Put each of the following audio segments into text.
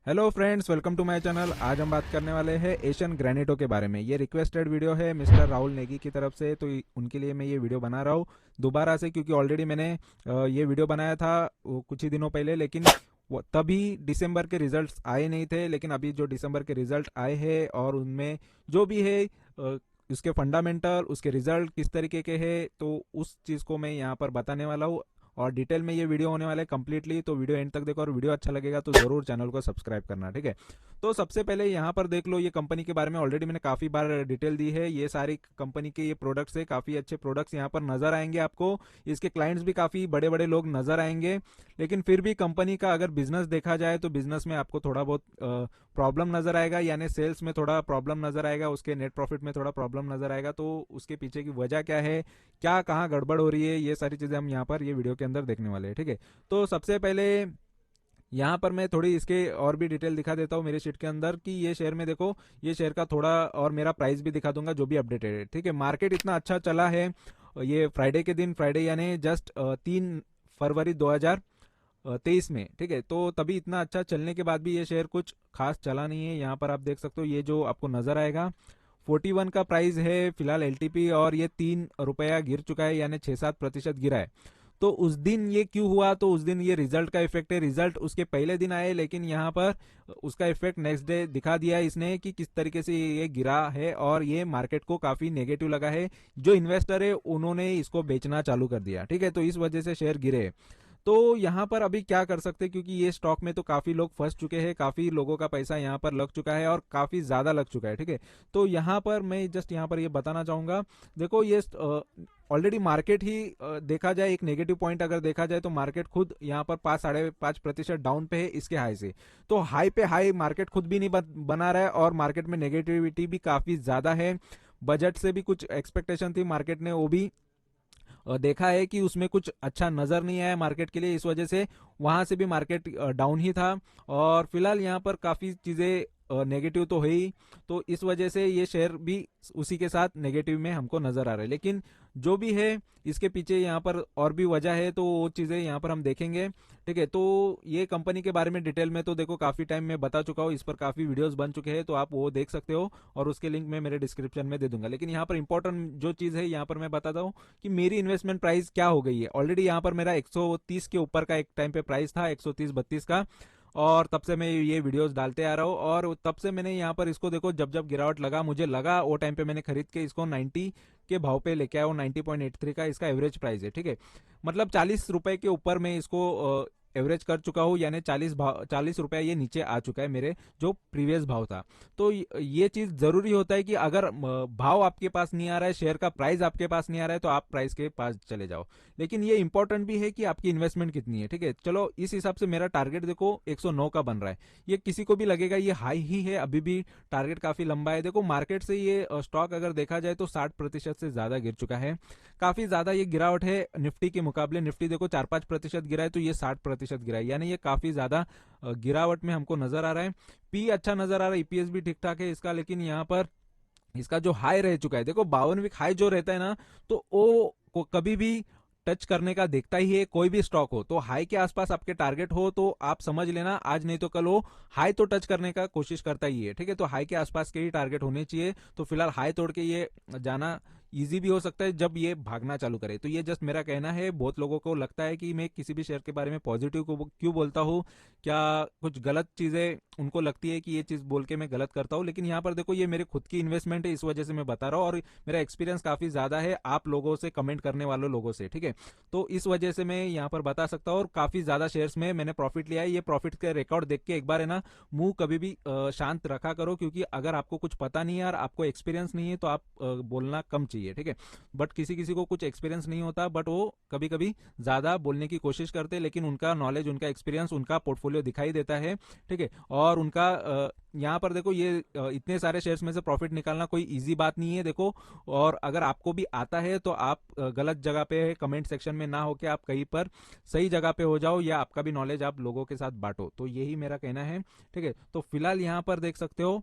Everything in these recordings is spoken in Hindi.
Hello friends, welcome to my channel. आज हम बात करने वाले हैं एशियन ग्रेनिटो के बारे में। ये रिक्वेस्टेड वीडियो है मिस्टर राहुल नेगी की तरफ से, तो उनके लिए मैं ये वीडियो बना रहा हूँ दोबारा से, क्योंकि ऑलरेडी मैंने ये वीडियो बनाया था कुछ ही दिनों पहले, लेकिन तभी दिसंबर के रिजल्ट्स आए नहीं थे। लेकिन अभी जो दिसंबर के रिजल्ट आए हैं और उनमें जो भी है उसके फंडामेंटल, उसके रिजल्ट किस तरीके के हैं, तो उस चीज़ को मैं यहाँ पर बताने वाला हूँ। और डिटेल में ये वीडियो होने वाला है कंप्लीटली, तो वीडियो एंड तक देखो। और वीडियो अच्छा लगेगा तो जरूर चैनल को सब्सक्राइब करना, ठीक है। तो सबसे पहले यहाँ पर देख लो, ये कंपनी के बारे में ऑलरेडी मैंने काफ़ी बार डिटेल दी है। ये सारी कंपनी के ये प्रोडक्ट्स है, काफ़ी अच्छे प्रोडक्ट्स यहाँ पर नजर आएंगे आपको। इसके क्लाइंट्स भी काफ़ी बड़े बड़े लोग नजर आएंगे। लेकिन फिर भी कंपनी का अगर बिजनेस देखा जाए तो बिजनेस में आपको थोड़ा बहुत प्रॉब्लम नजर आएगा, यानी सेल्स में थोड़ा प्रॉब्लम नजर आएगा, उसके नेट प्रॉफिट में थोड़ा प्रॉब्लम नजर आएगा। तो उसके पीछे की वजह क्या है, क्या कहाँ गड़बड़ हो रही है, ये सारी चीज़ें हम यहाँ पर ये वीडियो के अंदर देखने वाले हैं, ठीक है। तो सबसे पहले यहाँ पर मैं थोड़ी इसके और भी डिटेल दिखा देता हूँ मेरे शीट के अंदर कि ये शेयर में देखो, ये शेयर का थोड़ा और मेरा प्राइस भी दिखा दूंगा जो भी अपडेटेड है, ठीक है। मार्केट इतना अच्छा चला है ये फ्राइडे के दिन, फ्राइडे यानी जस्ट 3 फरवरी 2023 में, ठीक है। तो तभी इतना अच्छा चलने के बाद भी ये शेयर कुछ खास चला नहीं है। यहाँ पर आप देख सकते हो, ये जो आपको नजर आएगा 41 का प्राइस है फिलहाल एलटीपी, और ये 3 रुपया गिर चुका है, यानी 6-7% गिरा है। तो उस दिन ये क्यों हुआ, तो उस दिन ये रिजल्ट का इफेक्ट है। रिजल्ट उसके पहले दिन आए, लेकिन यहाँ पर उसका इफेक्ट नेक्स्ट डे दिखा दिया इसने कि किस तरीके से ये गिरा है, और ये मार्केट को काफी नेगेटिव लगा है। जो इन्वेस्टर है उन्होंने इसको बेचना चालू कर दिया, ठीक है। तो इस वजह से शेयर गिरे। तो यहाँ पर अभी क्या कर सकते हैं, क्योंकि ये स्टॉक में तो काफी लोग फंस चुके हैं, काफी लोगों का पैसा यहाँ पर लग चुका है और काफी ज्यादा लग चुका है, ठीक है। तो यहाँ पर मैं जस्ट यहाँ पर ये बताना चाहूंगा, देखो ये ऑलरेडी मार्केट ही देखा जाए, एक नेगेटिव पॉइंट अगर देखा जाए तो मार्केट खुद यहाँ पर 5-5.5% डाउन पे है इसके हाई से। तो हाई पे हाई मार्केट खुद भी नहीं बना रहा है, और मार्केट में नेगेटिविटी भी काफी ज्यादा है। बजट से भी कुछ एक्सपेक्टेशन थी मार्केट ने, वो भी देखा है कि उसमें कुछ अच्छा नजर नहीं आया मार्केट के लिए। इस वजह से वहां से भी मार्केट डाउन ही था, और फिलहाल यहाँ पर काफी चीजें नेगेटिव तो है ही। तो इस वजह से ये शेयर भी उसी के साथ नेगेटिव में हमको नजर आ रहा है। लेकिन जो भी है इसके पीछे यहाँ पर और भी वजह है, तो वो चीजें यहाँ पर हम देखेंगे, ठीक है। तो ये कंपनी के बारे में डिटेल में तो देखो काफी टाइम में बता चुका हूँ, इस पर काफी वीडियोस बन चुके हैं, तो आप वो देख सकते हो, और उसके लिंक मैं मेरे डिस्क्रिप्शन में दे दूंगा। लेकिन यहाँ पर इंपॉर्टेंट जो चीज है यहाँ पर मैं बताता हूँ कि मेरी इन्वेस्टमेंट प्राइस क्या हो गई है। ऑलरेडी यहाँ पर मेरा 130 के ऊपर का एक टाइम पे प्राइस था, 130-32 का, और तब से मैं ये वीडियोस डालते आ रहा हूँ। और तब से मैंने यहाँ पर इसको देखो, जब जब गिरावट लगा, मुझे लगा वो टाइम पे मैंने खरीद के इसको 90 के भाव पे लेके आया हूँ। 90.83 का इसका एवरेज प्राइस है, ठीक है। मतलब 40 रुपए के ऊपर मैं इसको एवरेज कर चुका हूँ, यानी 40 रुपया ये नीचे आ चुका है मेरे जो प्रीवियस भाव था। तो ये चीज जरूरी होता है कि अगर भाव आपके पास नहीं आ रहा है, शेयर का प्राइस आपके पास नहीं आ रहा है, तो आप प्राइस के पास चले जाओ। लेकिन ये इंपॉर्टेंट भी है कि आपकी इन्वेस्टमेंट कितनी है, ठीक है। चलो इस हिसाब से मेरा टारगेट देखो 109 का बन रहा है। ये किसी को भी लगेगा ये हाई ही है, अभी भी टारगेट काफी लंबा है। देखो मार्केट से ये स्टॉक अगर देखा जाए तो 60% से ज्यादा गिर चुका है। काफी ज्यादा ये गिरावट है निफ्टी के मुकाबले। निफ्टी देखो 4-5% गिरा है, तो ये 60% गिरा है, यानी ये काफी ज्यादा गिरावट में हमको नजर आ रहा है। पी अच्छा नजर आ रहा है, ईपीएस भी ठीक ठाक है इसका। लेकिन यहाँ पर इसका जो हाई रह चुका है, देखो 52 वीक हाई जो रहता है ना, तो वो को कभी भी टच करने का देखता ही है। कोई भी स्टॉक हो तो हाई के आसपास आपके टारगेट हो तो आप समझ लेना आज नहीं तो कल वो हाई तो टच करने का कोशिश करता ही है, ठीक है। तो हाई के आसपास के ही टारगेट होने चाहिए। तो फिलहाल हाई तोड़ के ये जाना इजी भी हो सकता है जब ये भागना चालू करे। तो ये जस्ट मेरा कहना है। बहुत लोगों को लगता है कि मैं किसी भी शेयर के बारे में पॉजिटिव को क्यों बोलता हूँ, क्या कुछ गलत चीजें उनको लगती है कि ये चीज बोल के मैं गलत करता हूँ। लेकिन यहाँ पर देखो ये मेरे खुद की इन्वेस्टमेंट है, इस वजह से मैं बता रहा हूँ, और मेरा एक्सपीरियंस काफी ज्यादा है आप लोगों से, कमेंट करने वालों लोगों से, ठीक है। तो इस वजह से मैं यहाँ पर बता सकता हूँ, और काफी ज्यादा शेयर्स में मैंने प्रॉफिट लिया है। ये प्रॉफिट के रिकॉर्ड देख के एक बार है ना, मुंह कभी भी शांत रखा करो, क्योंकि अगर आपको कुछ पता नहीं है और आपको एक्सपीरियंस नहीं है तो आप बोलना कम चाहिए, ठीक है। बट किसी किसी को कुछ एक्सपीरियंस नहीं होता, बट वो कभी कभी ज्यादा बोलने की कोशिश करते हैं, लेकिन उनका नॉलेज, उनका एक्सपीरियंस, उनका पोर्टफोलियो दिखाई देता है, ठीक है। और उनका यहाँ पर देखो ये इतने सारे शेयर्स में से प्रॉफिट निकालना कोई इजी बात नहीं है, देखो। और अगर आपको भी आता है तो आप गलत जगह पे कमेंट सेक्शन में ना होके आप कहीं पर सही जगह पे हो जाओ, या आपका भी नॉलेज आप लोगों के साथ बांटो। तो यही मेरा कहना है, ठीक है। तो फिलहाल यहाँ पर देख सकते हो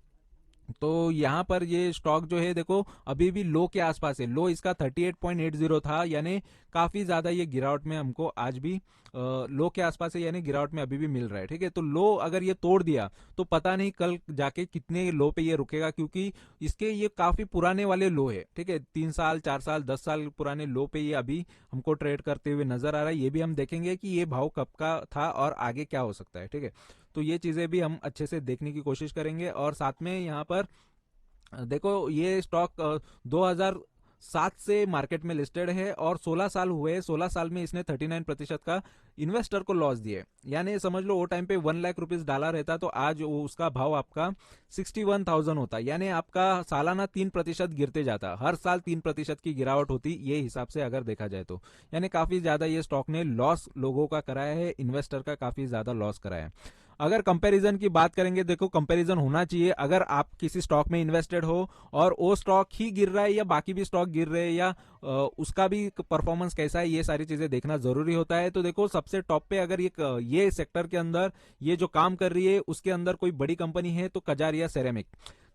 तो यहाँ पर ये स्टॉक जो है देखो अभी भी लो के आसपास है। लो इसका 38.80 था, यानी काफी ज्यादा ये गिरावट में हमको आज भी लो के आसपास है, यानी गिरावट में अभी भी मिल रहा है। ठीक है, तो लो अगर ये तोड़ दिया तो पता नहीं कल जाके कितने लो पे ये रुकेगा, क्योंकि इसके ये काफी पुराने वाले लो है। ठीक है, 3 साल 4 साल 10 साल पुराने लो पे ये अभी हमको ट्रेड करते हुए नजर आ रहा है। ये भी हम देखेंगे कि ये भाव कब का था और आगे क्या हो सकता है। ठीक है, तो ये चीजें भी हम अच्छे से देखने की कोशिश करेंगे। और साथ में यहाँ पर देखो ये स्टॉक 2007 से मार्केट में लिस्टेड है और 16 साल हुए। 16 साल में इसने 39% का इन्वेस्टर को लॉस दिए, यानी समझ लो वो टाइम पे 1 लाख रुपीज डाला रहता तो आज उसका भाव आपका 61,000 होता, यानी आपका सालाना 3% गिरते जाता। हर साल 3% की गिरावट होती ये हिसाब से अगर देखा जाए तो, यानी काफी ज्यादा ये स्टॉक ने लॉस लोगों का कराया है, इन्वेस्टर का काफी ज्यादा लॉस कराया है। अगर कंपैरिजन की बात करेंगे, देखो कंपैरिजन होना चाहिए। अगर आप किसी स्टॉक में इन्वेस्टेड हो और वो स्टॉक ही गिर रहा है या बाकी भी स्टॉक गिर रहे हैं या उसका भी परफॉर्मेंस कैसा है, ये सारी चीजें देखना जरूरी होता है। तो देखो सबसे टॉप पे अगर ये सेक्टर के अंदर ये जो काम कर रही है उसके अंदर कोई बड़ी कंपनी है तो कजारिया सेरेमिक।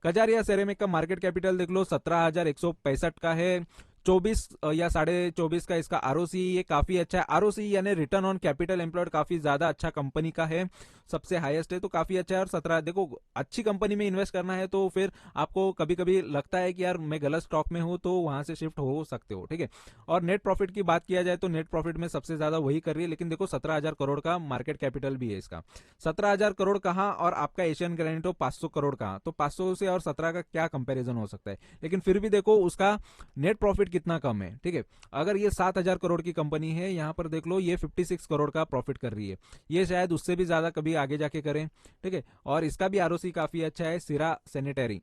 कजारिया सेरेमिक का मार्केट कैपिटल देख लो 17,165 का है। 24 या 24.5 का इसका आरओसी, ये काफी अच्छा है। आरओसी यानी रिटर्न ऑन कैपिटल एम्प्लॉयड काफी ज्यादा अच्छा कंपनी का है, सबसे हाईएस्ट है, तो काफी अच्छा है। और 17 देखो अच्छी कंपनी में इन्वेस्ट करना है तो फिर आपको कभी कभी लगता है कि यार मैं गलत स्टॉक में हूं, तो वहां से शिफ्ट हो सकते हो। ठीक है, और नेट प्रॉफिट की बात किया जाए तो नेट प्रॉफिट में सबसे ज्यादा वही कर रही है, लेकिन देखो 17,000 करोड़ का मार्केट कैपिटल भी है इसका। 17,000 करोड़ कहाँ और आपका एशियन ग्रेनाइटो 500 करोड़ कहाँ, तो 500 से और 17 का क्या कंपेरिजन हो सकता है। लेकिन फिर भी देखो उसका नेट प्रॉफिट कितना कम है। ठीक है, अगर ये 7,000 करोड़ की कंपनी है, यहां पर देख लो ये 56 करोड़ का प्रॉफिट कर रही है, ये शायद उससे भी ज्यादा कभी आगे जाके करें। ठीक है, और इसका भी आरओसी काफी अच्छा है, सिरा सैनिटरी।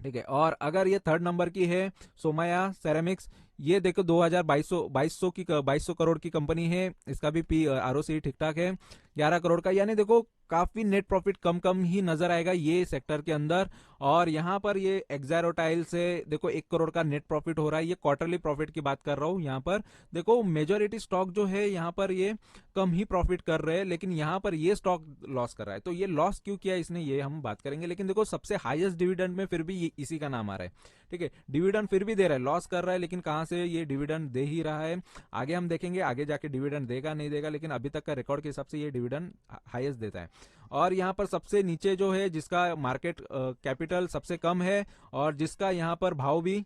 ठीक है, और अगर ये थर्ड नंबर की है सोमाया सेरेमिक्स, ये देखो 2200 करोड़ की कंपनी है, इसका भी पी आरओसी ठीक ठाक है 11 करोड़ का, यानी देखो काफी नेट प्रॉफिट कम कम ही नजर आएगा ये सेक्टर के अंदर। और यहाँ पर ये एक्सारोटाइल से देखो 1 करोड़ का नेट प्रॉफिट हो रहा है, ये क्वार्टरली प्रॉफिट की बात कर रहा हूँ। यहाँ पर देखो मेजोरिटी स्टॉक जो है यहाँ पर ये कम ही प्रॉफिट कर रहे हैं, लेकिन यहाँ पर ये स्टॉक लॉस कर रहा है। तो ये लॉस क्यों किया इसने, ये हम बात करेंगे। लेकिन देखो सबसे हाईएस्ट डिविडेंड में फिर भी इसी का नाम आ रहा है। ठीक है, डिविडेंड फिर भी दे रहा है, लॉस कर रहा है लेकिन कहां से ये डिविडेंड दे ही रहा है। आगे हम देखेंगे आगे जाके डिविडेंड देगा नहीं देगा, लेकिन अभी तक का रिकॉर्ड के हिसाब से ये डिविडेंड हाईएस्ट देता है। और यहाँ पर सबसे नीचे जो है जिसका मार्केट कैपिटल सबसे कम है और जिसका यहाँ पर भाव भी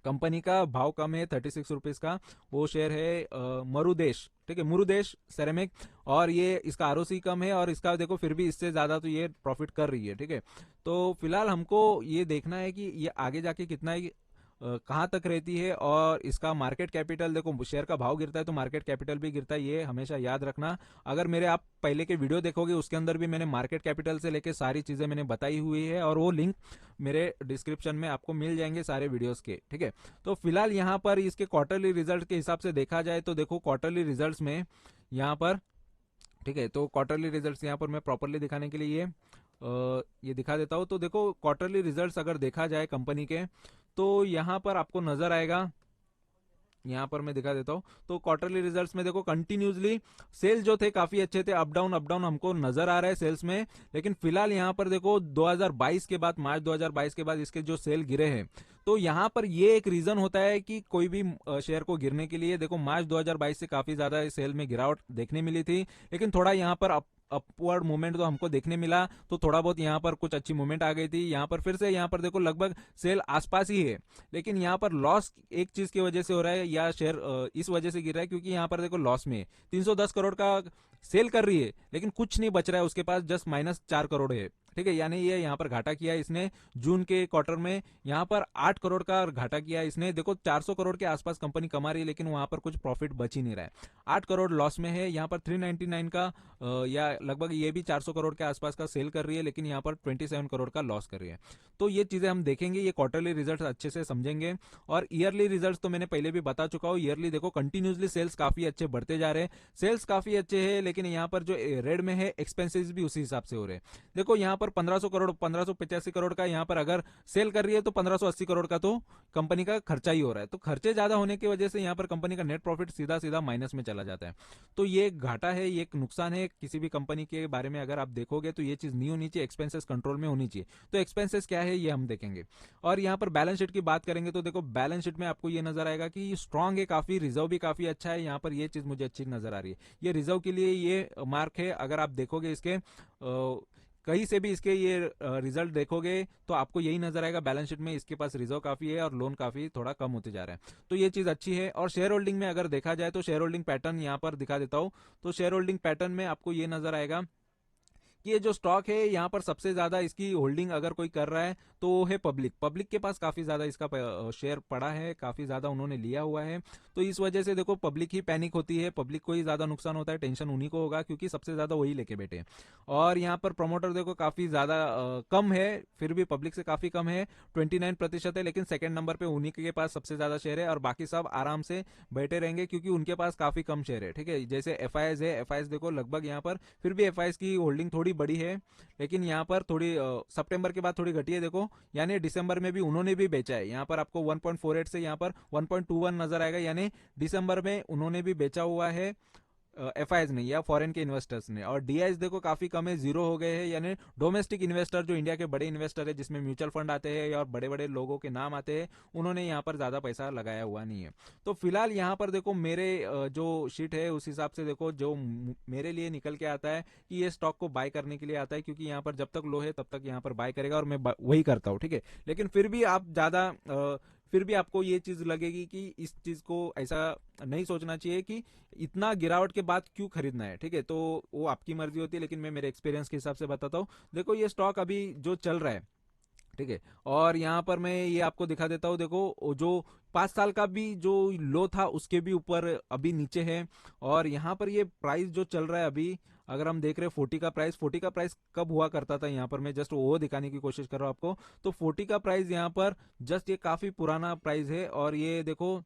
कंपनी का भाव कम है 36 रुपीज का, वो शेयर है मरुदेश। ठीक है, मुरुदेश सेरेमिक, और ये इसका आरओसी कम है और इसका देखो फिर भी इससे ज्यादा तो ये प्रॉफिट कर रही है। ठीक है, तो फिलहाल हमको ये देखना है कि ये आगे जाके कितना ही कहाँ तक रहती है। और इसका मार्केट कैपिटल देखो शेयर का भाव गिरता है तो मार्केट कैपिटल भी गिरता है, ये हमेशा याद रखना। अगर मेरे आप पहले के वीडियो देखोगे उसके अंदर भी मैंने मार्केट कैपिटल से लेके सारी चीजें मैंने बताई हुई है और वो लिंक मेरे डिस्क्रिप्शन में आपको मिल जाएंगे सारे वीडियोस के। ठीक है, तो फिलहाल यहाँ पर इसके क्वार्टरली रिजल्ट के हिसाब से देखा जाए तो देखो क्वार्टरली रिजल्ट में यहाँ पर, ठीक है, तो क्वार्टरली रिजल्ट्स यहाँ पर मैं प्रॉपरली दिखाने के लिए ये दिखा देता हूँ। तो देखो क्वार्टरली रिजल्ट्स अगर देखा जाए कंपनी के, तो यहाँ पर आपको नजर आएगा, यहाँ पर मैं दिखा देता हूँ। तो क्वार्टरली रिजल्ट्स में देखो कंटिन्यूसली सेल्स जो थे काफी अच्छे थे, अप डाउन हमको नजर आ रहा है सेल्स में। लेकिन फिलहाल यहाँ पर देखो 2022 के बाद, मार्च 2022 के बाद इसके जो सेल गिरे हैं, तो यहाँ पर ये एक रीजन होता है कि कोई भी शेयर को गिरने के लिए। देखो मार्च 2022 से काफी ज्यादा सेल में गिरावट देखने मिली थी, लेकिन थोड़ा यहाँ पर अपवर्ड मूवमेंट तो हमको देखने मिला, तो थोड़ा बहुत यहाँ पर कुछ अच्छी मूवमेंट आ गई थी। यहाँ पर फिर से यहाँ पर देखो लगभग सेल आसपास ही है, लेकिन यहाँ पर लॉस एक चीज की वजह से हो रहा है, या शेयर इस वजह से गिर रहा है क्योंकि यहाँ पर देखो लॉस में 310 करोड़ का सेल कर रही है लेकिन कुछ नहीं बच रहा है उसके पास, जस्ट -4 करोड़ है। ठीक है, यानी ये यहाँ पर घाटा किया इसने जून के क्वार्टर में, यहाँ पर 8 करोड़ का घाटा किया इसने। देखो 400 करोड़ के आसपास कंपनी कमा रही है लेकिन वहां पर कुछ प्रॉफिट बच ही नहीं रहा है, 8 करोड़ लॉस में है। यहाँ पर 399 का या लगभग ये भी 400 करोड़ के आसपास का सेल कर रही है, लेकिन यहाँ पर 27 करोड़ का लॉस कर रही है। तो ये चीजें हम देखेंगे, ये क्वार्टरली रिजल्ट अच्छे से समझेंगे। और ईयरली रिजल्ट तो मैंने पहले भी बता चुका हूँ, ईयरली देखो कंटिन्यूसली सेल्स काफी अच्छे बढ़ते जा रहे हैं, सेल्स काफी अच्छे हैं, लेकिन यहाँ पर जो रेड में है एक्सपेंसेस भी उसी हिसाब से हो रहे हैं। देखो यहाँ पर 1500 करोड़ 1585 करोड़ का यहाँ पर अगर सेल कर रही है तो 1580 करोड़ का तो कंपनी का खर्चा ही हो रहा है। तो खर्चे ज्यादा होने की वजह से यहाँ पर कंपनी का नेट प्रॉफिट सीधा सीधा माइनस में चला जाता है। तो ये एक घाटा है, ये एक नुकसान है किसी भी कंपनी के बारे में अगर आप देखोगे तो ये चीज नहीं होनी चाहिए, एक्सपेंसेस कंट्रोल में होनी चाहिए। तो एक्सपेंसेस क्या है ये हम देखेंगे। और यहाँ पर बैलेंस शीट की बात करेंगे तो देखो बैलेंस शीट में आपको ये नजर आएगा कि स्ट्रांग है काफी, रिजर्व भी काफी अच्छा है। यहाँ पर ये चीज मुझे अच्छी नजर आ रही है, ये रिजर्व के लिए ये मार्क है। अगर आप देखोगे इसके कहीं से भी इसके ये रिजल्ट देखोगे तो आपको यही नजर आएगा बैलेंस शीट में इसके पास रिजर्व काफी है और लोन काफी थोड़ा कम होते जा रहा है। तो ये चीज अच्छी है। और शेयर होल्डिंग में अगर देखा जाए तो शेयर होल्डिंग पैटर्न यहाँ पर दिखा देता हूं। तो शेयर होल्डिंग पैटर्न में आपको ये नजर आएगा कि ये जो स्टॉक है यहाँ पर सबसे ज्यादा इसकी होल्डिंग अगर कोई कर रहा है तो वो है पब्लिक के पास काफी ज्यादा इसका शेयर पड़ा है, काफी ज्यादा उन्होंने लिया हुआ है। तो इस वजह से देखो पब्लिक ही पैनिक होती है, पब्लिक को ही ज्यादा नुकसान होता है, टेंशन उन्हीं को होगा क्योंकि सबसे ज्यादा वही लेके बैठे हैं। और यहाँ पर प्रमोटर देखो काफी ज्यादा कम है, फिर भी पब्लिक से काफी कम है, 29% है। लेकिन सेकंड नंबर पे उन्हीं के पास सबसे ज्यादा शेयर है और बाकी सब आराम से बैठे रहेंगे क्योंकि उनके पास काफी कम शेयर है। ठीक है, जैसे एफ है, एफ देखो लगभग यहाँ पर फिर भी एफ की होल्डिंग थोड़ी बड़ी है, लेकिन यहाँ पर थोड़ी सितंबर के बाद थोड़ी घटी है देखो, यानी दिसंबर में भी उन्होंने भी बेचा है। यहाँ पर आपको 1.48 से यहाँ पर 1.21 नजर आएगा, यानी दिसंबर में उन्होंने भी बेचा हुआ है एफ ने या फॉरेन के इन्वेस्टर्स ने। और डी देखो काफी कम है, जीरो हो गए हैं, यानी डोमेस्टिक इन्वेस्टर जो इंडिया के बड़े इन्वेस्टर है जिसमें म्यूचुअल फंड आते हैं और बड़े बड़े लोगों के नाम आते हैं, उन्होंने यहाँ पर ज्यादा पैसा लगाया हुआ नहीं है। तो फिलहाल यहाँ पर देखो मेरे जो शीट है उस हिसाब से देखो जो मेरे लिए निकल के आता है कि ये स्टॉक को बाय करने के लिए आता है, क्योंकि यहाँ पर जब तक लो है तब तक यहाँ पर बाय करेगा और मैं वही करता हूँ। ठीक है, लेकिन फिर भी आप ज्यादा फिर भी आपको ये चीज लगेगी कि इस चीज को ऐसा नहीं सोचना चाहिए कि इतना गिरावट के बाद क्यों खरीदना है। ठीक है, तो वो आपकी मर्जी होती है, लेकिन मैं मेरे एक्सपीरियंस के हिसाब से बताता हूँ। देखो ये स्टॉक अभी जो चल रहा है, ठीक है, और यहाँ पर मैं ये आपको दिखा देता हूँ। देखो जो 5 साल का भी जो लो था उसके भी ऊपर अभी नीचे है। और यहाँ पर ये प्राइस जो चल रहा है अभी, अगर हम देख रहे हैं 40 का प्राइस कब हुआ करता था, यहाँ पर मैं जस्ट वो दिखाने की कोशिश कर रहा हूँ आपको। तो 40 का प्राइस यहाँ पर जस्ट ये काफी पुराना प्राइस है। और ये देखो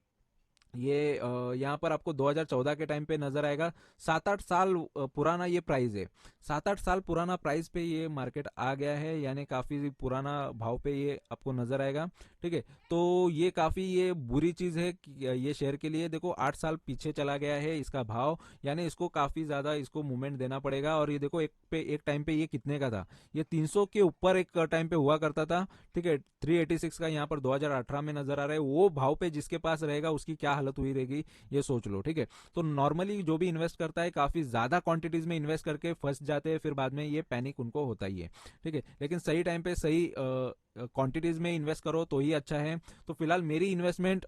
ये यहाँ पर आपको 2014 के टाइम पे नजर आएगा, 7-8 साल पुराना ये प्राइस है। 7-8 साल पुराना प्राइस पे ये मार्केट आ गया है, यानी काफी पुराना भाव पे ये आपको नजर आएगा। ठीक है, तो ये काफी ये बुरी चीज है कि ये शेयर के लिए। देखो 8 साल पीछे चला गया है इसका भाव, यानी इसको काफी ज्यादा इसको मूवमेंट देना पड़ेगा। और ये देखो एक टाइम पे ये कितने का था, ये 300 के ऊपर एक टाइम पे हुआ करता था। ठीक है, 386 का यहाँ पर 2018 में नजर आ रहा है। वो भाव पे जिसके पास रहेगा उसकी क्या हालत हुई रहेगी ये सोच लो। ठीक है, तो नॉर्मली जो भी इन्वेस्ट करता है काफी ज्यादा क्वांटिटीज में इन्वेस्ट करके फंस जाते हैं, फिर बाद में ये पैनिक उनको होता ही है। ठीक है, लेकिन सही टाइम पे सही क्वांटिटीज में इन्वेस्ट करो तो ही अच्छा है। तो फिलहाल मेरी इन्वेस्टमेंट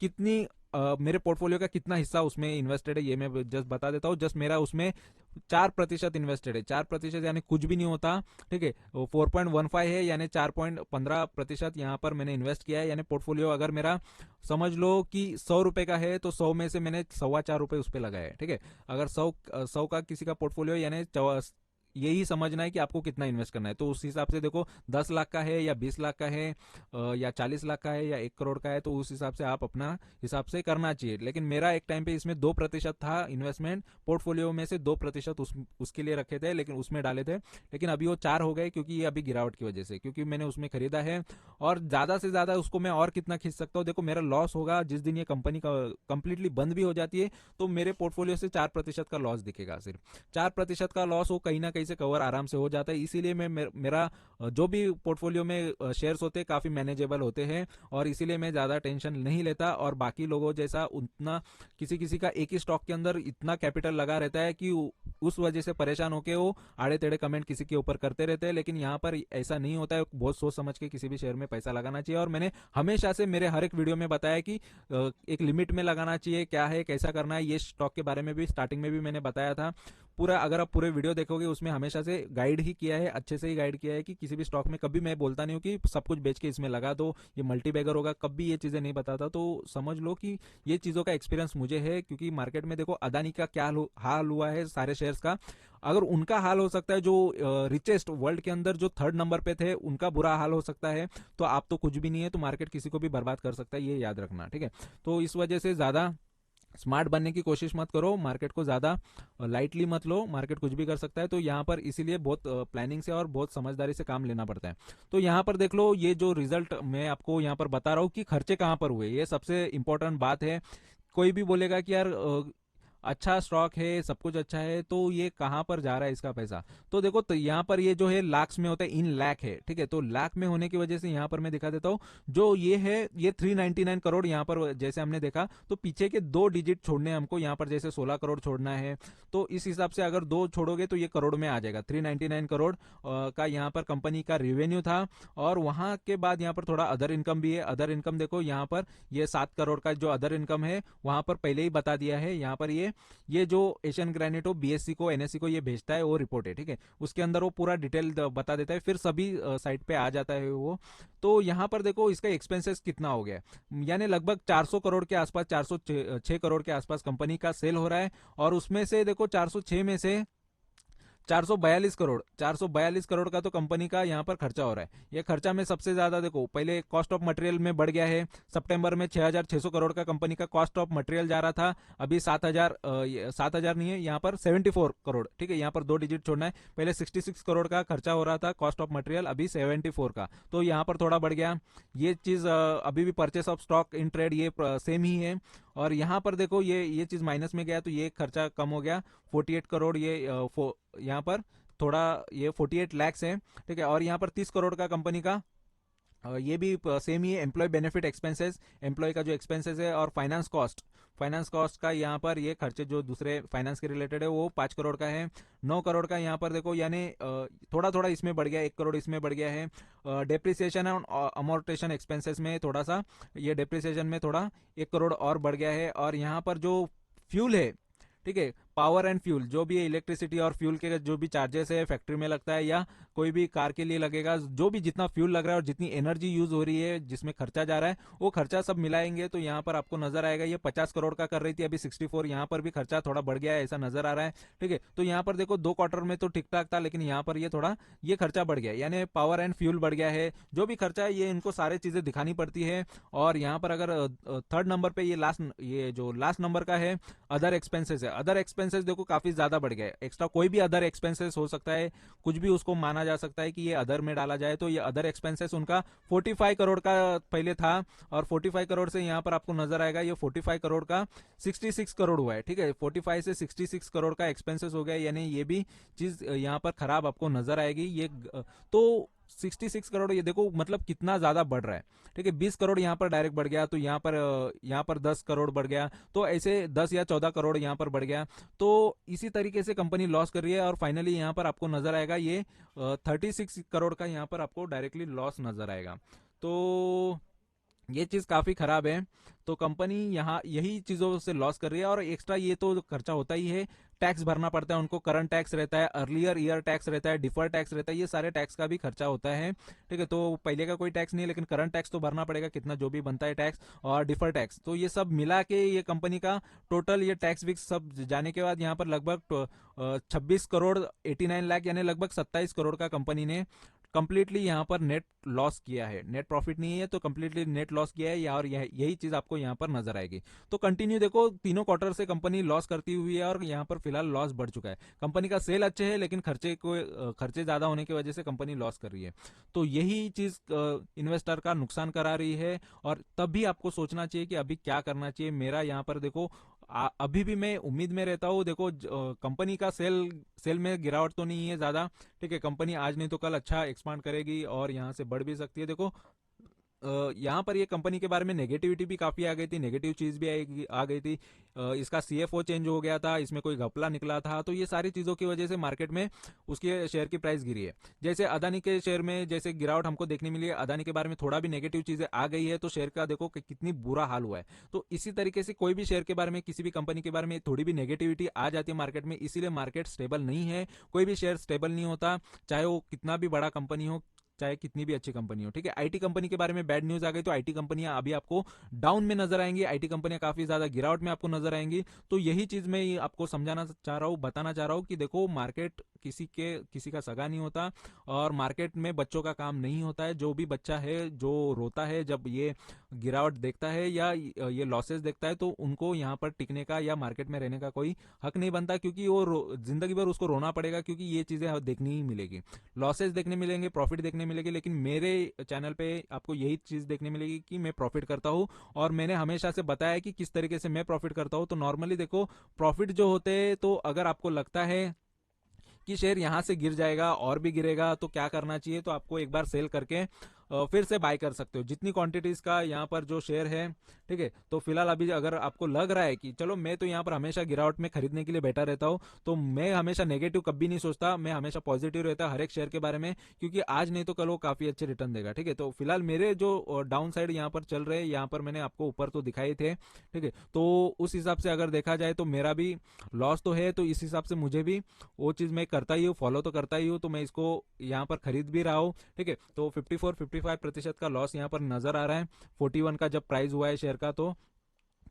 कितनी मेरे पोर्टफोलियो का कितना हिस्सा उसमें इन्वेस्टेड है ये मैं जस्ट बता देता हूँ। जस्ट मेरा उसमें 4% इन्वेस्टेड है, 4% यानी कुछ भी नहीं होता। ठीक है, 4.15 है, यानी 4.15% यहाँ पर मैंने इन्वेस्ट किया है। यानी पोर्टफोलियो अगर मेरा समझ लो कि 100 रुपए का है तो 100 में से मैंने 4.25 रुपए उस पर लगाया है। ठीक है, अगर 100 का किसी का पोर्टफोलियो यानी यही समझना है कि आपको कितना इन्वेस्ट करना है। तो उस हिसाब से देखो 10 लाख का है या 20 लाख का है या 40 लाख का है या 1 करोड़ का है, तो उस हिसाब से आप अपना हिसाब से करना चाहिए। लेकिन मेरा एक टाइम पे इसमें 2% था इन्वेस्टमेंट, पोर्टफोलियो में से 2% उसके लिए रखे थे, लेकिन उसमें डाले थे। लेकिन अभी वो 4 हो गए क्योंकि ये अभी गिरावट की वजह से, क्योंकि मैंने उसमें खरीदा है। और ज्यादा से ज्यादा उसको मैं और कितना खींच सकता हूँ, देखो मेरा लॉस होगा जिस दिन ये कंपनी कंप्लीटली बंद भी हो जाती है, तो मेरे पोर्टफोलियो से 4% का लॉस दिखेगा। सिर्फ 4% का लॉस वो कहीं ना कहीं से कवर आराम से हो जाता है। इसीलिए मैं मेरा जो भी पोर्टफोलियो में शेयर्स होते हैं काफी मैनेजेबल होते हैं, और इसीलिए मैं ज्यादा टेंशन नहीं लेता। और बाकी लोगों जैसा उतना किसी किसी का एक ही स्टॉक के अंदर इतना कैपिटल लगा रहता है कि उस वजह से परेशान होकर वो आड़े टेढ़े कमेंट किसी के ऊपर करते रहते हैं। लेकिन यहाँ पर ऐसा नहीं होता है, बहुत सोच समझ के किसी भी शेयर में पैसा लगाना चाहिए। और मैंने हमेशा से मेरे हर एक वीडियो में बताया कि एक लिमिट में लगाना चाहिए, क्या है कैसा करना है। ये स्टॉक के बारे में भी स्टार्टिंग में भी मैंने बताया था पूरा। अगर आप पूरे वीडियो देखोगे उसमें हमेशा से गाइड ही किया है, अच्छे से ही गाइड किया है कि किसी भी स्टॉक में कभी मैं बोलता नहीं हूँ कि सब कुछ बेच के इसमें लगा दो, ये मल्टीबैगर होगा, कभी ये चीजें नहीं बताता। तो समझ लो कि ये चीजों का एक्सपीरियंस मुझे है, क्योंकि मार्केट में देखो अदानी का क्या हाल हुआ है सारे शेयर्स का। अगर उनका हाल हो सकता है, जो रिचेस्ट वर्ल्ड के अंदर जो 3rd नंबर पे थे उनका बुरा हाल हो सकता है, तो आप तो कुछ भी नहीं है, तो मार्केट किसी को भी बर्बाद कर सकता है, ये याद रखना। ठीक है, तो इस वजह से ज्यादा स्मार्ट बनने की कोशिश मत करो, मार्केट को ज़्यादा लाइटली मत लो, मार्केट कुछ भी कर सकता है। तो यहाँ पर इसीलिए बहुत प्लानिंग से और बहुत समझदारी से काम लेना पड़ता है। तो यहाँ पर देख लो, ये जो रिजल्ट मैं आपको यहाँ पर बता रहा हूँ कि खर्चे कहाँ पर हुए, ये सबसे इंपॉर्टेंट बात है। कोई भी बोलेगा कि यार अच्छा स्टॉक है, सब कुछ अच्छा है, तो ये कहाँ पर जा रहा है इसका पैसा। तो देखो, तो यहाँ पर ये जो है लाख्स में होता है, इन लाख है, ठीक है। तो लाख में होने की वजह से यहाँ पर मैं दिखा देता हूँ, जो ये है ये 399 करोड़ यहाँ पर जैसे हमने देखा, तो पीछे के दो डिजिट छोड़ने हैं हमको, यहाँ पर जैसे 16 करोड़ छोड़ना है। तो इस हिसाब से अगर दो छोड़ोगे तो ये करोड़ में आ जाएगा। 399 करोड़ का यहाँ पर कंपनी का रेवेन्यू था। और वहां के बाद यहाँ पर थोड़ा अदर इनकम भी है। अदर इनकम देखो यहाँ पर, ये 7 करोड़ का जो अदर इनकम है वहां पर पहले ही बता दिया है। यहाँ पर ये जो एशियन ग्रेनाइटो बीएससी को, एनएससी को ये भेजता है, वो रिपोर्ट है, ठीक है। उसके अंदर वो पूरा डिटेल बता देता है, फिर सभी साइट पे आ जाता है वो। तो यहाँ पर देखो इसका एक्सपेंसेस कितना हो गया है, यानी लगभग 400 करोड़ के आसपास, 406 करोड़ के आसपास कंपनी का सेल हो रहा है। और उसमें से देखो 406 में से 442 करोड़ का तो कंपनी का यहाँ पर खर्चा हो रहा है। ये खर्चा में सबसे ज्यादा देखो, पहले कॉस्ट ऑफ मटेरियल में बढ़ गया है। सितंबर में 6,600 करोड़ का कंपनी का कॉस्ट ऑफ मटेरियल जा रहा था, अभी 7,000 नहीं है, यहाँ पर 74 करोड़, ठीक है। यहाँ पर दो डिजिट छोड़ना है। पहले 66 करोड़ का खर्चा हो रहा था कॉस्ट ऑफ मटेरियल, अभी 74 का, तो यहाँ पर थोड़ा बढ़ गया। ये चीज अभी भी purchase of stock in trade ये सेम ही है। और यहाँ पर देखो ये चीज माइनस में गया, तो ये खर्चा कम हो गया, 48 करोड़ ये यहाँ पर थोड़ा ये 48 लैक्स है, ठीक है। और यहाँ पर 30 करोड़ का कंपनी का ये भी सेम ही है, एम्प्लॉय बेनिफिट एक्सपेंसेस, एम्प्लॉय का जो एक्सपेंसेस है। और फाइनेंस कॉस्ट का यहाँ पर ये खर्चे जो दूसरे फाइनेंस के रिलेटेड है वो 5 करोड़ का है। 9 करोड़ का यहाँ पर देखो, यानी थोड़ा थोड़ा इसमें बढ़ गया, 1 करोड़ इसमें बढ़ गया है। डेप्रिसिएशन एंड अमोर्टेशन एक्सपेंसेस में थोड़ा सा, ये डेप्रिसिएशन में थोड़ा 1 करोड़ और बढ़ गया है। और यहाँ पर जो फ्यूल है, ठीक है, पावर एंड फ्यूल, जो भी इलेक्ट्रिसिटी और फ्यूल के जो भी चार्जेस है फैक्ट्री में लगता है या कोई भी कार के लिए लगेगा, जो भी जितना फ्यूल लग रहा है और जितनी एनर्जी यूज हो रही है, जिसमें खर्चा जा रहा है, वो खर्चा सब मिलाएंगे तो यहाँ पर आपको नजर आएगा, ये 50 करोड़ का कर रही थी, अभी 64, यहाँ पर भी खर्चा थोड़ा बढ़ गया है, ऐसा नजर आ रहा है, ठीक है। तो यहाँ पर देखो 2 क्वार्टर में तो ठीक ठाक था, लेकिन यहाँ पर ये थोड़ा ये खर्चा बढ़ गया, यानी पावर एंड फ्यूल बढ़ गया है। जो भी खर्चा है ये इनको सारी चीजें दिखानी पड़ती है। और यहाँ पर अगर थर्ड नंबर पे ये जो लास्ट नंबर का है, अदर एक्सपेंसेस है। अदर एक्सपेंसेस देखो काफी ज्यादा बढ़ गया है। एक्स्ट्रा कोई भी अदर एक्सपेंसेस हो सकता है, कुछ भी उसको माना जा सकता है कि ये अदर में डाला जाए। तो ये अदर एक्सपेंसेस उनका 45 करोड़ का पहले था, और 45 करोड़ से यहाँ पर आपको नजर आएगा ये 45 करोड़ का 66 करोड़ हुआ है, ठीक है। 45 से 66 करोड़ का एक्सपेंसेस हो गया, यानी ये भी चीज यहाँ पर खराब आपको नजर आएगी। ये तो 66 करोड़, ये देखो मतलब कितना ज्यादा बढ़ रहा है, ठीक है। 20 करोड़ यहाँ पर डायरेक्ट बढ़ गया, तो यहाँ पर 10 करोड़ बढ़ गया, तो ऐसे 10 या 14 करोड़ यहाँ पर बढ़ गया। तो इसी तरीके से कंपनी लॉस कर रही है। और फाइनली यहाँ पर आपको नजर आएगा ये 36 करोड़ का यहाँ पर आपको डायरेक्टली लॉस नजर आएगा। तो ये चीज काफी खराब है। तो कंपनी यहाँ यही चीजों से लॉस कर रही है। और एक्स्ट्रा ये तो खर्चा होता ही है, टैक्स भरना पड़ता है उनको, करंट टैक्स रहता है, अर्लियर ईयर टैक्स रहता है, डिफर टैक्स रहता है, ये सारे टैक्स का भी खर्चा होता है, ठीक है। तो पहले का कोई टैक्स नहीं है, लेकिन करंट टैक्स तो भरना पड़ेगा, कितना जो भी बनता है टैक्स, और डिफर टैक्स, तो ये सब मिला के ये कंपनी का टोटल ये टैक्स विक्स सब जाने के बाद यहाँ पर लगभग 26 करोड़ 89 लाख, यानी लगभग 27 करोड़ का कंपनी ने कंप्लीटली यहाँ पर नेट लॉस किया है। नेट प्रॉफिट नहीं है, तो कंप्लीटली नेट लॉस किया है, और यही चीज आपको यहाँ पर नजर आएगी। तो कंटिन्यू देखो, तीनों क्वार्टर से कंपनी लॉस करती हुई है, और यहाँ पर फिलहाल लॉस बढ़ चुका है। कंपनी का सेल अच्छे है, लेकिन खर्चे ज्यादा होने की वजह से कंपनी लॉस कर रही है। तो यही चीज इन्वेस्टर का नुकसान करा रही है। और तब भी आपको सोचना चाहिए कि अभी क्या करना चाहिए। मेरा यहाँ पर देखो, अभी भी मैं उम्मीद में रहता हूँ। देखो कंपनी का सेल में गिरावट तो नहीं है ज्यादा, ठीक है। कंपनी आज नहीं तो कल अच्छा एक्सपांड करेगी, और यहाँ से बढ़ भी सकती है। देखो यहाँ पर ये कंपनी के बारे में नेगेटिविटी भी काफी आ गई थी, नेगेटिव चीज भी आ गई थी। इसका सीएफओ चेंज हो गया था, इसमें कोई घपला निकला था, तो ये सारी चीजों की वजह से मार्केट में उसके शेयर की प्राइस गिरी है। जैसे अदानी के शेयर में जैसे गिरावट हमको देखने मिली है, अदानी के बारे में थोड़ा भी नेगेटिव चीजें आ गई है, तो शेयर का देखो कि कितनी बुरा हाल हुआ है। तो इसी तरीके से कोई भी शेयर के बारे में, किसी भी कंपनी के बारे में थोड़ी भी नेगेटिविटी आ जाती है मार्केट में, इसीलिए मार्केट स्टेबल नहीं है। कोई भी शेयर स्टेबल नहीं होता, चाहे वो कितना भी बड़ा कंपनी हो, चाहे कितनी भी अच्छी कंपनी हो, ठीक है। आईटी कंपनी के बारे में बैड न्यूज आ गई, तो आईटी कंपनियां अभी आपको डाउन में नजर आएंगी, आईटी कंपनियां काफी ज्यादा गिरावट में आपको नजर आएंगी। तो यही चीज मैं आपको समझाना चाह रहा हूँ, बताना चाह रहा हूँ कि देखो मार्केट किसी का सगा नहीं होता, और मार्केट में बच्चों का काम नहीं होता है। जो भी बच्चा है जो रोता है जब ये गिरावट देखता है या ये लॉसेस देखता है, तो उनको यहाँ पर टिकने का या मार्केट में रहने का कोई हक नहीं बनता, क्योंकि वो जिंदगी भर उसको रोना पड़ेगा, क्योंकि ये चीजें देखनी ही मिलेगी। लॉसेस देखने मिलेंगे, प्रॉफिट देखने मिलेगी, लेकिन मेरे चैनल पे आपको यही चीज देखने मिलेगी कि मैं प्रॉफिट करता हूँ। और मैंने हमेशा से बताया कि किस तरीके से मैं प्रॉफिट करता हूँ। तो नॉर्मली देखो, प्रॉफिट जो होते हैं, तो अगर आपको लगता है कि शेयर यहां से गिर जाएगा और भी गिरेगा, तो क्या करना चाहिए, तो आपको एक बार सेल करके फिर से बाय कर सकते हो जितनी क्वांटिटीज का यहाँ पर जो शेयर है। ठीक है, तो फिलहाल अभी अगर आपको लग रहा है कि चलो मैं तो यहाँ पर हमेशा गिरावट में खरीदने के लिए बैठा रहता हूँ, तो मैं हमेशा नेगेटिव कभी नहीं सोचता, मैं हमेशा पॉजिटिव रहता हर एक शेयर के बारे में, क्योंकि आज नहीं तो कल वो काफी अच्छे रिटर्न देगा। ठीक है, तो फिलहाल मेरे जो डाउन साइड यहाँ पर चल रहे हैं, यहाँ पर मैंने आपको ऊपर तो दिखाए थे। ठीक है, तो उस हिसाब से अगर देखा जाए तो मेरा भी लॉस तो है, तो इस हिसाब से मुझे भी वो चीज मैं करता ही हूँ, फॉलो तो करता ही हूँ, तो मैं इसको यहाँ पर खरीद भी रहा हूँ। ठीक है, तो 54-55% का लॉस यहाँ पर नजर आ रहा है 41 का जब प्राइस हुआ है शेयर का।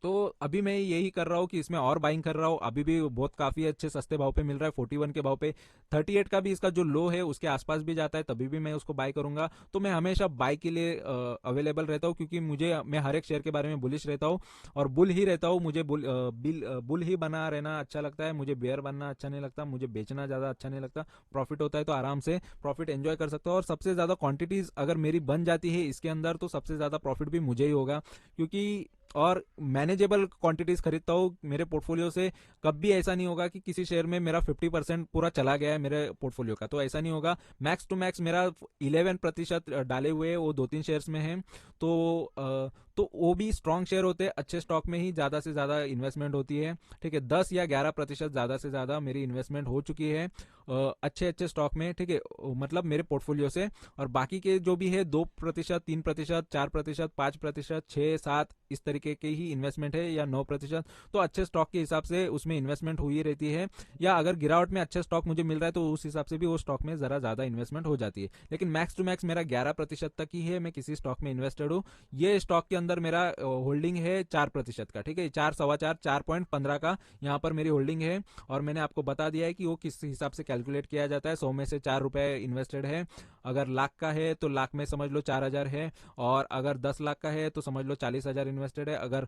तो अभी मैं यही कर रहा हूँ कि इसमें और बाइंग कर रहा हूँ। अभी भी बहुत काफी अच्छे सस्ते भाव पे मिल रहा है, 41 के भाव पे। 38 का भी इसका जो लो है उसके आसपास भी जाता है, तभी भी मैं उसको बाय करूंगा। तो मैं हमेशा बाय के लिए अवेलेबल रहता हूँ, क्योंकि मैं हर एक शेयर के बारे में बुलिश रहता हूँ और बुल ही रहता हूँ। मुझे बुल ही बना रहना अच्छा लगता है, मुझे बेयर बनना अच्छा नहीं लगता, मुझे बेचना ज्यादा अच्छा नहीं लगता। प्रॉफिट होता है तो आराम से प्रॉफिट एंजॉय कर सकता हूँ, और सबसे ज्यादा क्वांटिटीज अगर मेरी बन जाती है इसके अंदर, तो सबसे ज्यादा प्रॉफिट भी मुझे ही होगा, क्योंकि और मैनेजेबल क्वांटिटीज खरीदता हूँ मेरे पोर्टफोलियो से। कभी ऐसा नहीं होगा कि किसी शेयर में मेरा 50% पूरा चला गया है मेरे पोर्टफोलियो का, तो ऐसा नहीं होगा। मैक्स टू मैक्स मेरा 11% डाले हुए वो 2-3 शेयर्स में है। तो वो भी स्ट्रांग शेयर होते हैं, अच्छे स्टॉक में ही ज्यादा से ज्यादा इन्वेस्टमेंट होती है। ठीक है, 10 या 11% ज्यादा से ज्यादा मेरी इन्वेस्टमेंट हो चुकी है अच्छे अच्छे स्टॉक में। ठीक है, मतलब मेरे पोर्टफोलियो से। और बाकी के जो भी है 2%, 3%, 4%, 5%, 6-7 इस तरीके के ही इन्वेस्टमेंट है, या 9%। तो अच्छे स्टॉक के हिसाब से उसमें इन्वेस्टमेंट हुई रहती है, या अगर गिरावट में अच्छा स्टॉक मुझे मिल रहा है तो उस हिसाब से भी वो स्टॉक में जरा ज्यादा इन्वेस्टमेंट हो जाती है। लेकिन मैक्स टू मैक्स मेरा 11% तक ही है, मैं किसी स्टॉक में इन्वेस्टेड हूँ। ये स्टॉक के अंदर मेरा होल्डिंग है 4% का। ठीक है, 4.15 का यहाँ पर मेरी होल्डिंग है। और मैंने आपको बता दिया है कि वो किस हिसाब से कैलकुलेट किया जाता है। 100 में से 4 रुपए इन्वेस्टेड है। अगर लाख का है तो लाख में समझ लो 4,000 है, और अगर 10 लाख का है तो समझ लो 40,000 इन्वेस्टेड है। अगर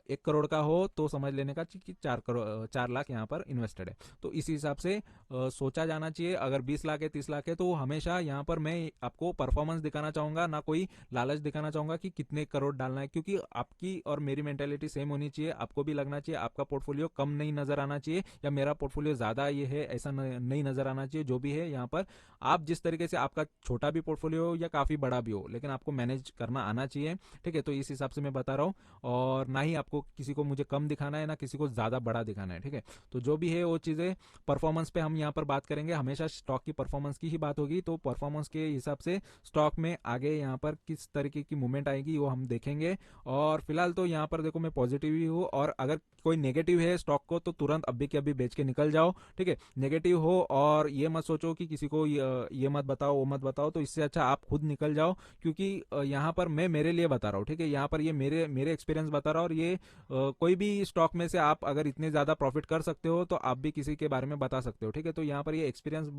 1 करोड़ का हो तो समझ लेने का कि 4 लाख यहाँ पर इन्वेस्टेड है। तो इसी हिसाब से सोचा जाना चाहिए। अगर 20 लाख है, 30 लाख है, तो हमेशा यहाँ पर मैं आपको परफॉर्मेंस दिखाना चाहूंगा, ना कोई लालच दिखाना चाहूंगा कि कितने करोड़ डालना है, क्योंकि आपकी और मेरी मेंटेलिटी सेम होनी चाहिए। आपको भी लगना चाहिए आपका पोर्टफोलियो कम नहीं नजर आना चाहिए, या मेरा पोर्टफोलियो ज्यादा ये है ऐसा नहीं नजर आना चाहिए। जो भी है यहाँ पर आप जिस तरीके से, आपका छोटा भी पोर्टफोलियो हो या काफी बड़ा भी हो, लेकिन आपको मैनेज करना आना चाहिए। ठीक है, तो इस हिसाब से मैं बता रहा हूँ, और ना ही आपको किसी को मुझे कम दिखाना है, ना किसी को ज्यादा बड़ा दिखाना है। ठीक है, तो जो भी है वो चीजें परफॉर्मेंस पे हम यहाँ पर बात करेंगे, हमेशा स्टॉक की परफॉर्मेंस की ही बात होगी। तो परफॉर्मेंस के हिसाब से स्टॉक में आगे यहाँ पर किस तरीके की मूवमेंट आएगी वो हम देखेंगे। और फिलहाल तो यहाँ पर देखो मैं पॉजिटिव ही हूँ, और अगर कोई नेगेटिव है स्टॉक को तो तुरंत अभी के अभी बेच के निकल जाओ। ठीक है, नेगेटिव हो और ये मत सोचो कि किसी को ये मत बताओ वो मत बताओ, तो इससे अच्छा आप खुद निकल जाओ, क्योंकि यहाँ पर मैं मेरे लिए बता रहा हूँ। ठीक है, यहाँ पर ये मेरे मेरे एक्सपीरियंस बता रहा हूँ, और ये कोई भी स्टॉक में से आप अगर इतने ज्यादा प्रॉफिट कर सकते हो तो आप भी किसी के बारे में बता सकते हो। ठीक है, तो यहाँ पर ये एक्सपीरियंस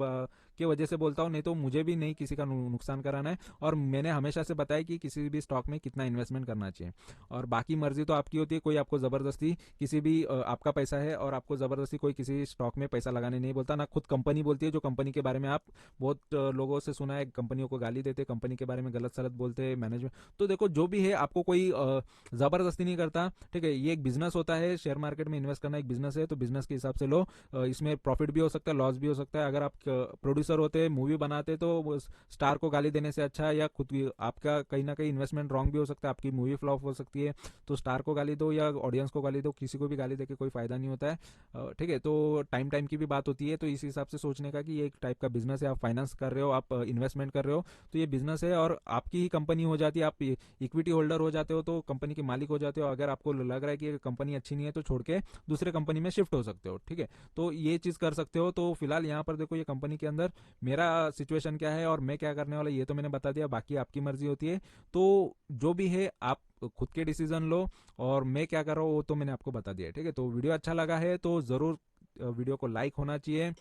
की वजह से बोलता हूँ, नहीं तो मुझे भी नहीं किसी का नुकसान कराना है। और मैंने हमेशा से बताया कि किसी भी स्टॉक में कितना इन्वेस्टमेंट करना चाहिए, और बाकी मर्जी तो आपकी होती है। कोई आपको जबरदस्ती किसी भी आपका पैसा है और आपको जबरदस्ती कोई किसी स्टॉक में पैसा लगाने नहीं बोलता, ना खुद कंपनी बोलती है, जो कंपनी के बारे में आप बहुत लोगों से सुना है, कंपनियों को गाली देते, कंपनी के बारे में गलत सलत बोलते, मैनेजमेंट। तो देखो जो भी है आपको कोई जबरदस्ती नहीं करता। ठीक है, ये एक बिजनेस होता है, शेयर मार्केट में इन्वेस्ट करना एक बिजनेस है, तो बिजनेस के हिसाब से लो। इसमें प्रॉफिट भी हो सकता है, लॉस भी हो सकता है। अगर आप प्रोड्यूसर होते, मूवी बनाते, तो स्टार को गाली देने से अच्छा, या खुद आपका कहीं ना कहीं इन्वेस्टमेंट रॉन्ग भी हो सकता है, आपकी मूवी फ्लॉप हो सकती है, तो स्टार को गाली दो या ऑडियंस को गाली दो, किसी को भी गाली देके कोई फायदा नहीं होता है। ठीक है, तो टाइम टाइम की भी बात होती है, तो इस हिसाब से सोचने का कि ये एक टाइप का बिजनेस है, आप फाइनेंस कर रहे हो, आप इन्वेस्टमेंट कर रहे हो, तो ये बिजनेस है और आपकी ही कंपनी हो जाती है, आप इक्विटी होल्डर हो जाते हो, तो कंपनी के मालिक हो जाते हो। अगर आपको लग रहा है कि कंपनी अच्छी नहीं है तो छोड़ के दूसरे कंपनी में शिफ्ट हो सकते हो। ठीक है, तो ये चीज कर सकते हो। तो फिलहाल यहाँ पर देखो ये कंपनी के अंदर मेरा सिचुएशन क्या है और मैं क्या करने वाला, ये तो मैंने बता दिया, बाकी आपकी मर्जी होती है। तो जो भी है आप खुद के डिसीजन लो, और मैं क्या कर रहा हूँ वो तो मैंने आपको बता दिया। ठीक है, तो वीडियो अच्छा लगा है तो जरूर वीडियो को लाइक होना चाहिए,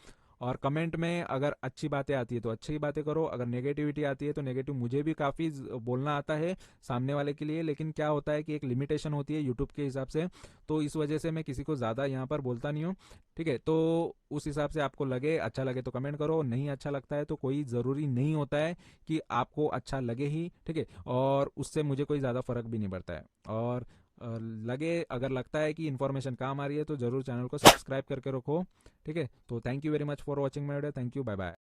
और कमेंट में अगर अच्छी बातें आती है तो अच्छी बातें करो, अगर नेगेटिविटी आती है तो नेगेटिव मुझे भी काफ़ी बोलना आता है सामने वाले के लिए, लेकिन क्या होता है कि एक लिमिटेशन होती है यूट्यूब के हिसाब से, तो इस वजह से मैं किसी को ज़्यादा यहाँ पर बोलता नहीं हूँ। ठीक है, तो उस हिसाब से आपको लगे, अच्छा लगे तो कमेंट करो, नहीं अच्छा लगता है तो कोई ज़रूरी नहीं होता है कि आपको अच्छा लगे ही। ठीक है, और उससे मुझे कोई ज़्यादा फर्क भी नहीं पड़ता है। और लगे, अगर लगता है कि इन्फॉर्मेशन काम आ रही है तो ज़रूर चैनल को सब्सक्राइब करके रखो। ठीक है, तो thank you very much for watching my video. Thank you, bye bye.